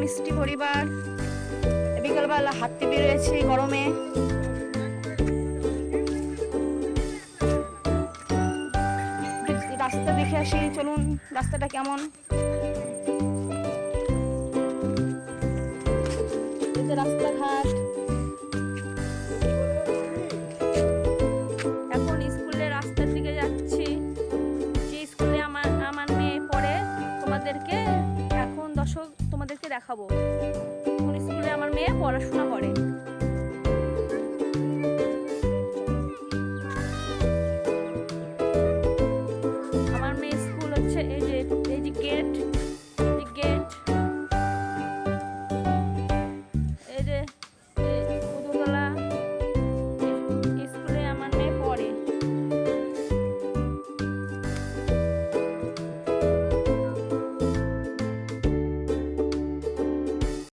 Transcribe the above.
মিষ্টি পরিবার। বিকালবেলা হাঁটতে বেরিয়েছি গরমে। রাস্তা দেখে আসি, চলুন রাস্তাটা কেমন। রাস্তাঘাট এখন স্কুলের রাস্তার দিকে যাচ্ছি, যে স্কুলে আমার মেয়ে পড়ে। তোমাদেরকে এখন তোমাদেরকে দেখাবো কোন স্কুলে আমার মেয়ে পড়াশোনা